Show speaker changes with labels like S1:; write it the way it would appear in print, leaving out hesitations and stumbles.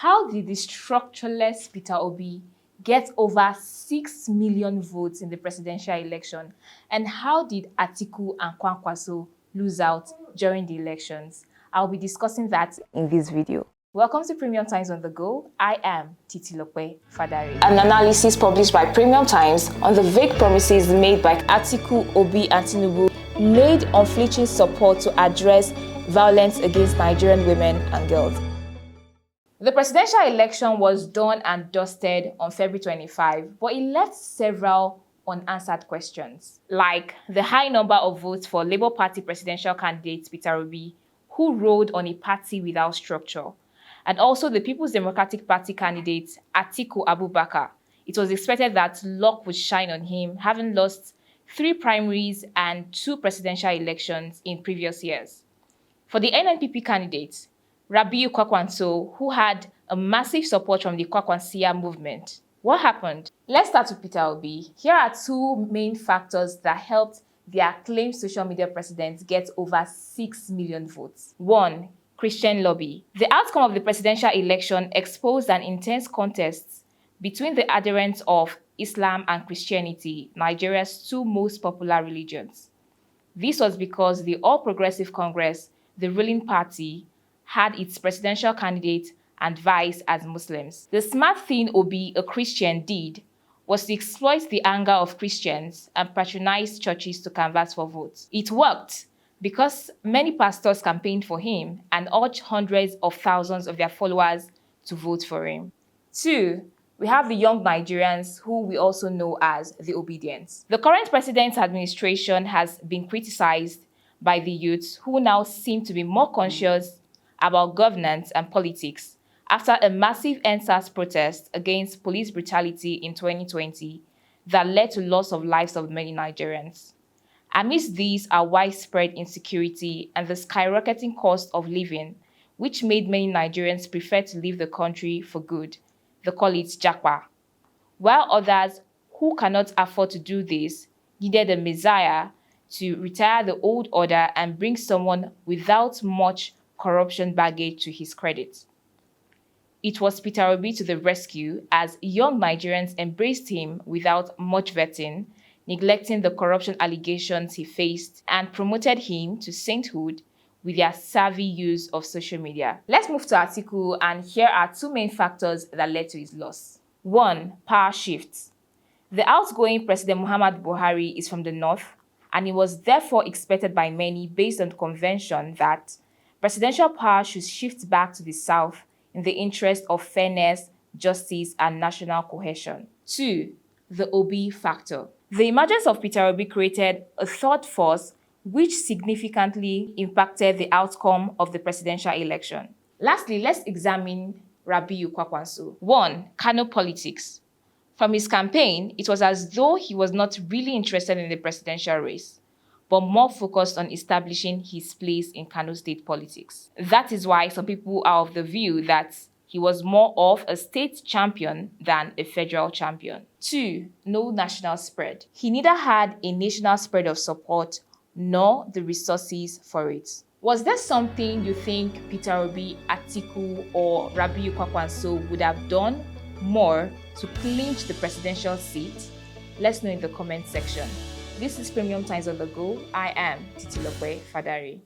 S1: How did the structureless Peter Obi get over 6 million votes in the presidential election? And how did Atiku and Kwankwaso lose out during the elections? I'll be discussing that in this video. Welcome to Premium Times on the Go. I am Titilope Fadari. An analysis published by Premium Times on the vague promises made by Atiku, Obi and Tinubu laid unflinching support to address violence against Nigerian women and girls. The presidential election was done and dusted on February 25, but it left several unanswered questions, like the high number of votes for Labour Party presidential candidate Peter Obi, who rode on a party without structure, and also the People's Democratic Party candidate Atiku Abubakar. It was expected that luck would shine on him, having lost 3 primaries and 2 presidential elections in previous years. For the NNPP candidate, Rabiu Kwankwaso, who had a massive support from the Kwakwansiyya movement. What happened? Let's start with Peter Obi. Here are 2 main factors that helped the acclaimed social media president get over 6 million votes. 1. Christian lobby. The outcome of the presidential election exposed an intense contest between the adherents of Islam and Christianity, Nigeria's 2 most popular religions. This was because the All Progressive Congress, the ruling party, had its presidential candidate and vice as Muslims. The smart thing Obi, a Christian, did was to exploit the anger of Christians and patronize churches to canvass for votes. It worked because many pastors campaigned for him and urged hundreds of thousands of their followers to vote for him. 2. We have the young Nigerians, who we also know as the obedience. The current president's administration has been criticized by the youths, who now seem to be more conscious about governance and politics after a massive NSAS protest against police brutality in 2020 that led to loss of lives of many Nigerians. Amidst these are widespread insecurity and the skyrocketing cost of living, which made many Nigerians prefer to leave the country for good. They call it japa. While others who cannot afford to do this needed a messiah to retire the old order and bring someone without much corruption baggage to his credit. It was Peter Obi to the rescue, as young Nigerians embraced him without much vetting, neglecting the corruption allegations he faced, and promoted him to sainthood with their savvy use of social media. Let's move to Atiku, and here are 2 main factors that led to his loss. 1. Power shifts. The outgoing President Muhammadu Buhari is from the north, and it was therefore expected by many, based on convention, that presidential power should shift back to the south in the interest of fairness, justice, and national cohesion. 2. The Obi factor. The emergence of Peter Obi created a third force which significantly impacted the outcome of the presidential election. Lastly, let's examine Rabiu Kwankwaso. 1. Kano politics. From his campaign, it was as though he was not really interested in the presidential race, but more focused on establishing his place in Kano state politics. That is why some people are of the view that he was more of a state champion than a federal champion. 2. No national spread. He neither had a national spread of support nor the resources for it. Was there something you think Peter Obi, Atiku, or Rabiu Kwankwaso would have done more to clinch the presidential seat? Let's know in the comment section. This is Premium Times on the Go. I am Titilope Fadari.